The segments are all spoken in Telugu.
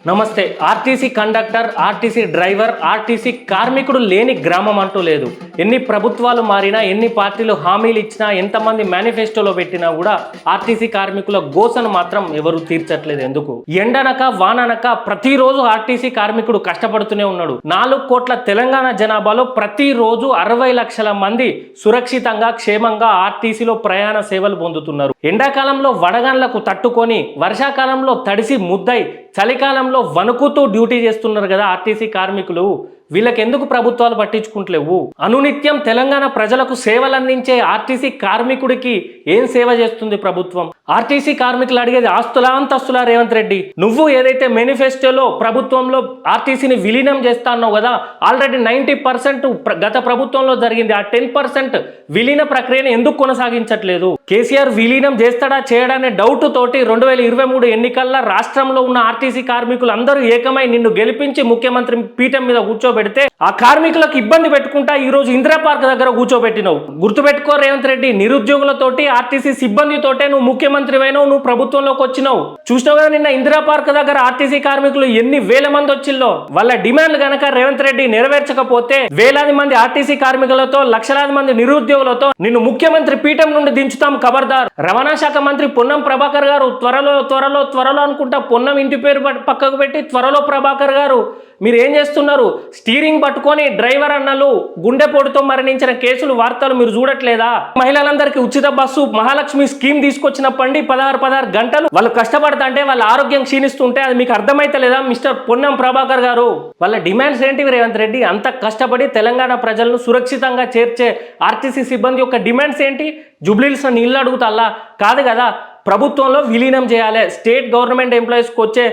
నమస్తే. RTC conductor, RTC driver, RTC కార్మికుడు లేని గ్రామం అంటూ లేదు. ఎన్ని ప్రభుత్వాలు మారినా, ఎన్ని పార్టీలు హామీలు ఇచ్చినా, ఎంతమంది మేనిఫెస్టోలో పెట్టినా కూడా ఆర్టీసీ కార్మికుల గోసను మాత్రం ఎవరు తీర్చట్లేదు. ఎందుకు? ఎండనక వాననక ప్రతిరోజు ఆర్టీసీ కార్మికుడు కష్టపడుతూనే ఉన్నాడు. 4 కోట్ల తెలంగాణ జనాభాలో ప్రతిరోజు 60 లక్షల మంది సురక్షితంగా క్షేమంగా ఆర్టీసీలో ప్రయాణ సేవలు పొందుతున్నారు. ఎండాకాలంలో వడగండ్లకు తట్టుకొని, వర్షాకాలంలో తడిసి ముద్దై, చలికాలంలో వణుకుతూ డ్యూటీ చేస్తున్నారు కదా ఆర్టీసీ కార్మికులు. వీళ్ళకి ఎందుకు ప్రభుత్వాలు పట్టించుకుంటలేవు? అనునిత్యం తెలంగాణ ప్రజలకు సేవలు అందించే ఆర్టీసీ కార్మికుడికి ఏం సేవ చేస్తుంది ప్రభుత్వం? ఆర్టీసీ కార్మికులు అడిగేది ఆస్తులా అంతస్తులా? రేవంత్ రెడ్డి, నువ్వు ఏదైతే మేనిఫెస్టోలో ప్రభుత్వంలో ఆర్టీసీని విలీనం చేస్తా అన్నావు కదా, ఆల్రెడీ 90% గత ప్రభుత్వంలో జరిగింది. ఆ 10% విలీన ప్రక్రియను ఎందుకు కొనసాగించట్లేదు? కేసీఆర్ విలీనం చేస్తాడా చేయడానే డౌట్ తోటి 2023 ఎన్నికల్లో రాష్ట్రంలో ఉన్న ఆర్టీసీ కార్మికులు అందరూ ఏకమై నిన్ను గెలిపించి ముఖ్యమంత్రి పీఠం మీద కూర్చోబెడితే ఆ కార్మికులకు ఇబ్బంది పెట్టుకుంటా ఈ రోజు ఇందిరా పార్క్ దగ్గర కూర్చోబెట్టినావు. గుర్తుపెట్టుకో రేవంత్ రెడ్డి, నిరుద్యోగులతోటి ఆర్టీసీ సిబ్బందితోటే నువ్వు ముఖ్యమంత్రి అయినావు, నువ్వు ప్రభుత్వంలోకి వచ్చినావు. చూసినావు కదా నిన్న ఇందిరా పార్క్ దగ్గర ఆర్టీసీ కార్మికులు ఎన్ని వేల మంది వచ్చిల్లో. వాళ్ళ డిమాండ్లు గనక రేవంత్ రెడ్డి నెరవేర్చకపోతే వేలాది మంది ఆర్టీసీ కార్మికులతో, లక్షలాది మంది నిరుద్యోగులతో నిన్ను ముఖ్యమంత్రి పీఠం నుండి దించుతాం, ఖబర్దార్. రవాణా శాఖ మంత్రి పొన్నం ప్రభాకర్ గారు త్వరలో అనుకుంటా పొన్నం ఇంటి పేరు పక్కకు పెట్టి త్వరలో ప్రభాకర్ గారు మీరు ఏం చేస్తున్నారు? స్టీరింగ్ పట్టుకొని డ్రైవర్ అన్నలు గుండెపోటుతో మరణించిన కేసులు, వార్తలు మీరు చూడట్లేదా? మహిళలందరికీ ఉచిత బస్సు మహాలక్ష్మి స్కీమ్ తీసుకొచ్చినప్పండి 16 గంటలు వాళ్ళు కష్టపడతా అంటే వాళ్ళ ఆరోగ్యం క్షీణిస్తుంటే అది మీకు అర్థమైతలేదా మిస్టర్ పొన్నం ప్రభాకర్ గారు? వాళ్ళ డిమాండ్స్ ఏంటివి రేవంత్ రెడ్డి? అంత కష్టపడి తెలంగాణ ప్రజలను సురక్షితంగా చేర్చే ఆర్టీసీ సిబ్బంది యొక్క డిమాండ్స్ ఏంటి? జూబ్లీహిల్స్ నీళ్ళు అడుగుతాల్లా? కాదు కదా. ప్రభుత్వంలో విలీనం చేయాలి, స్టేట్ గవర్నమెంట్ ఎంప్లాయీస్కి వచ్చే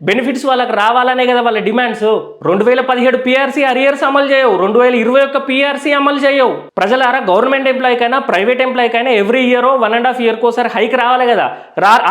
బెనిఫిట్స్ వాళ్ళకి రావాలనే కదా వాళ్ళ డిమాండ్స్. 2017 పిఆర్సీ అరియర్స్ అమలు చేయవు, 2021 పిఆర్సీ అమలు చేయవు. ప్రజలారా, గవర్నమెంట్ ఎంప్లాయీకైనా ప్రైవేట్ ఎంప్లాయీకైనా ఎవ్రీ ఇయర్ 1.5 year ఒకసారి హైక్ రావాలి కదా.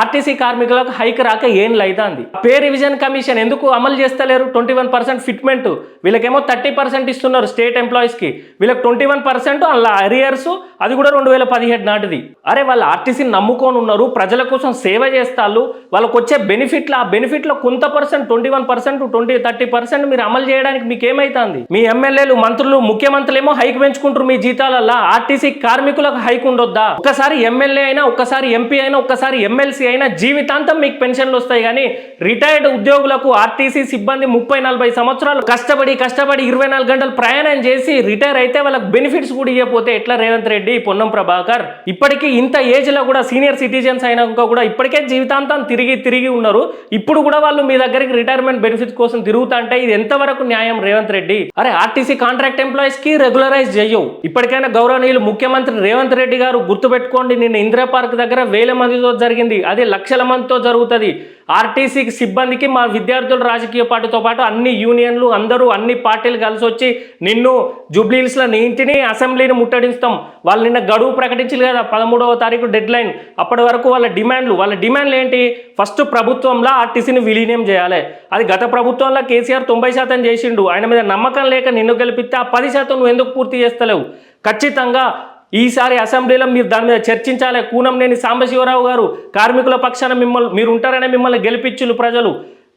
ఆర్టీసీ కార్మికులకు హైక్ రాక ఏం లైతాంది? పే రివిజన్ కమిషన్ ఎందుకు అమలు చేస్తలేరు? 21% ఫిట్మెంట్, వీళ్ళకేమో 30% ఇస్తున్నారు స్టేట్ ఎంప్లాయీస్కి, వీళ్ళకి 21% అలా అరియర్స్, అది కూడా 2017 నాటిది. అరే వాళ్ళు ఆర్టీసీని నమ్ముకొని ఉన్నారు, ప్రజల కోసం సేవ చేస్తారు. వాళ్ళకు వచ్చే బెనిఫిట్లు, ఆ బెనిఫిట్లో కొంత పర్సెంట్ 21%, 30% మీరు అమలు చేయడానికి మీకు ఏమైతుంది? మీ ఎమ్మెల్యేలు, మంత్రులు, ముఖ్యమంత్రులు ఏమో హైక్ పెంచుకుంటారు మీ జీతాలల్లా. ఆర్టీసీ కార్మికులకు హైక్ ఉండొద్దా? ఒక్కసారి ఎమ్మెల్యే అయినా, ఒక్కసారి ఎంపీ అయినా, ఒక్కసారి ఎమ్మెల్సీ అయినా జీవితాంతం మీకు పెన్షన్లు వస్తాయి. కానీ రిటైర్డ్ ఉద్యోగులకు, ఆర్టీసీ సిబ్బంది 30-40 సంవత్సరాలు కష్టపడి 24 గంటలు ప్రయాణం చేసి రిటైర్ అయితే వాళ్ళకి బెనిఫిట్స్ కూడా ఇవ్వకపోతే ఎట్లా రేవంత్ రెడ్డి, పొన్నం ప్రభాకర్? ఇప్పటికీ ఇంత ఏజ్ లో కూడా సీనియర్ సిటిజన్స్ అయినాక కూడా ఇప్పటికే జీవితాంతం తిరిగి ఉన్నారు. ఇప్పుడు కూడా వాళ్ళు మీ దగ్గరికి రిటైర్మెంట్ బెనిఫిట్స్ కోసం తిరుగుతా అంటే ఇది ఎంతవరకు న్యాయం రేవంత్ రెడ్డి? అరే ఆర్టీసీ కాంట్రాక్ట్ ఎంప్లాయీస్ కి రెగ్యులరైజ్ చేయవు. ఇప్పటికైనా గౌరవనీయులు ముఖ్యమంత్రి రేవంత్ రెడ్డి గారు గుర్తుపెట్టుకోండి, నిన్న ఇందిరా పార్క్ దగ్గర వేల మందితో జరిగింది, అదే లక్షల మందితో జరుగుతుంది. ఆర్టీసీ సిబ్బందికి మా విద్యార్థుల రాజకీయ పార్టీతో పాటు అన్ని యూనియన్లు, అందరూ అన్ని పార్టీలు కలిసి వచ్చి నిన్ను జూబ్లీహిల్స్లో నీ ఇంటిని, అసెంబ్లీని ముట్టడిస్తాం. వాళ్ళు నిన్న గడువు ప్రకటించారు కదా, 13వ తారీఖు డెడ్ లైన్. అప్పటి వరకు వాళ్ళ డిమాండ్లు ఏంటి? ఫస్ట్ ప్రభుత్వంలో ఆర్టీసీని విలీనం చేయాలి. అది గత ప్రభుత్వంలో కేసీఆర్ 90% చేసిండు. ఆయన మీద నమ్మకం లేక నిన్ను గెలిపిస్తే ఆ 10% నువ్వు ఎందుకు పూర్తి చేస్తలేవు? ఖచ్చితంగా ఈసారి అసెంబ్లీలో మీరు దాని మీద చర్చించాలి. కూనంనేని సాంబశివరావు గారు కార్మికుల పక్షాన మీరు ఉంటారనే మిమ్మల్ని గెలిపించులు ప్రజలు.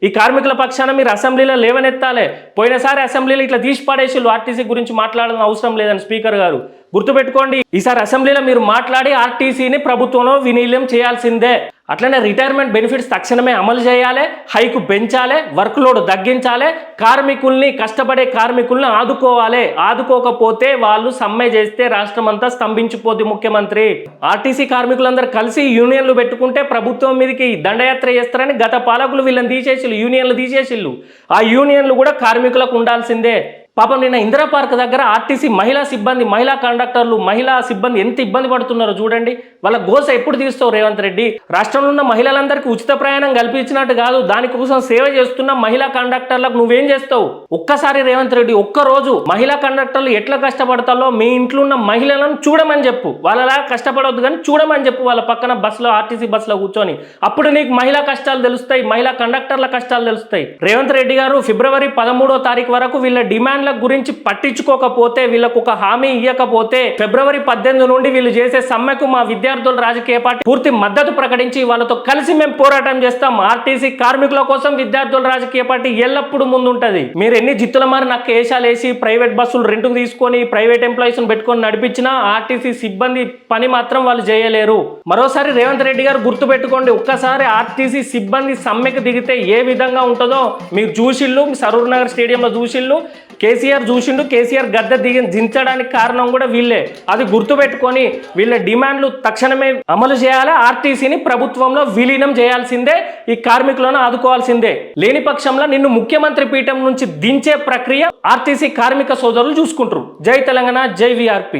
ఈ కార్మికుల పక్షాన మీరు అసెంబ్లీలో లేవనెత్తాలి. పోయినసారి అసెంబ్లీలో ఇట్లా తీసి పడేసిళ్ళు, ఆర్టీసీ గురించి మాట్లాడాల్సిన అవసరం లేదని స్పీకర్ గారు గుర్తుపెట్టుకోండి. ఈసారి అసెంబ్లీలో మీరు మాట్లాడి ఆర్టీసీని ప్రభుత్వంలో విలీనం చేయాల్సిందే. అట్లనే రిటైర్మెంట్ బెనిఫిట్స్ తక్షణమే అమలు చేయాలి, హైకు పెంచాలి, వర్క్ లోడ్ తగ్గించాలి, కార్మికుల్ని, కష్టపడే కార్మికుల్ని ఆదుకోవాలి. ఆదుకోకపోతే వాళ్ళు సమ్మె చేస్తే రాష్ట్రం అంతా స్తంభించిపోద్ది ముఖ్యమంత్రి. ఆర్టీసీ కార్మికులందరూ కలిసి యూనియన్లు పెట్టుకుంటే ప్రభుత్వం మీదకి దండయాత్ర చేస్తారని గత పాలకులు వీళ్ళని తీసేసిళ్ళు, యూనియన్లు తీసేసిళ్ళు. ఆ యూనియన్లు కూడా కార్మికులకు ఉండాల్సిందే. పాపం నిన్న ఇందిరా పార్క్ దగ్గర ఆర్టీసీ మహిళా సిబ్బంది, మహిళా కండక్టర్లు, మహిళా సిబ్బంది ఎంత ఇబ్బంది పడుతున్నారో చూడండి. వాళ్ళ గోస ఎప్పుడు తీస్తావు రేవంత్ రెడ్డి? రాష్ట్రంలో ఉన్న మహిళలందరికీ ఉచిత ప్రయాణం కల్పించినట్టు కాదు, దానికోసం సేవ చేస్తున్న మహిళా కండక్టర్లకు నువ్వేం చేస్తావు? ఒక్కసారి రేవంత్ రెడ్డి ఒక్కరోజు మహిళా కండక్టర్లు ఎట్లా కష్టపడతారో మీ ఇంట్లో ఉన్న మహిళలను చూడమని చెప్పు. వాళ్ళలా కష్టపడవద్దు కానీ చూడమని చెప్పు, వాళ్ళ పక్కన బస్సులో, ఆర్టీసీ బస్సులో కూర్చొని. అప్పుడు నీకు మహిళా కష్టాలు తెలుస్తాయి, మహిళా కండక్టర్ల కష్టాలు తెలుస్తాయి. రేవంత్ రెడ్డి గారు ఫిబ్రవరి 13వ తారీఖు వరకు వీళ్ళ డిమాండ్ల గురించి పట్టించుకోకపోతే, వీళ్ళకు ఒక హామీ ఇవ్వకపోతే, ఫిబ్రవరి 18 నుండి వీళ్ళు చేసే సమ్మెకు మా విద్యార్థుల రాజకీయ పార్టీ పూర్తి మద్దతు ప్రకటించి వాళ్ళతో కలిసి మేము పోరాటం చేస్తాం. ఆర్టీసీ కార్మికుల కోసం విద్యార్థుల రాజకీయ పార్టీ ఎల్లప్పుడూ ముందుంటది. మీరు ఎన్ని జిత్తుల మారి నాకు కేశాలు వేసి ప్రైవేట్ బస్సులు రెంట్కు తీసుకొని ప్రైవేట్ ఎంప్లాయీస్ పెట్టుకొని నడిపించినా ఆర్టీసీ సిబ్బంది పని మాత్రం వాళ్ళు చేయలేరు. మరోసారి రేవంత్ రెడ్డి గారు గుర్తు పెట్టుకోండి, ఒక్కసారి ఆర్టీసీ సిబ్బంది సమ్మెకు దిగితే ఏ విధంగా ఉంటుందో మీరు చూసిళ్ళు. సరూర్ నగర్ స్టేడియంలో చూసిళ్ళు, కేసీఆర్ చూసిండు. కేసీఆర్ గద్దె దించడానికి కారణం కూడా వీళ్ళే. అది గుర్తుపెట్టుకొని వీళ్ళ డిమాండ్లు తక్షణమే అమలు చేయాలి. ఆర్టీసీని ప్రభుత్వంలో విలీనం చేయాల్సిందే. ఈ కార్మికులను ఆదుకోవాల్సిందే. లేని పక్షంలో నిన్ను ముఖ్యమంత్రి పీఠం నుంచి దించే ప్రక్రియ ఆర్టీసీ కార్మిక సోదరులు చూసుకుంటారు. జై తెలంగాణ, జై వీఆర్పీ.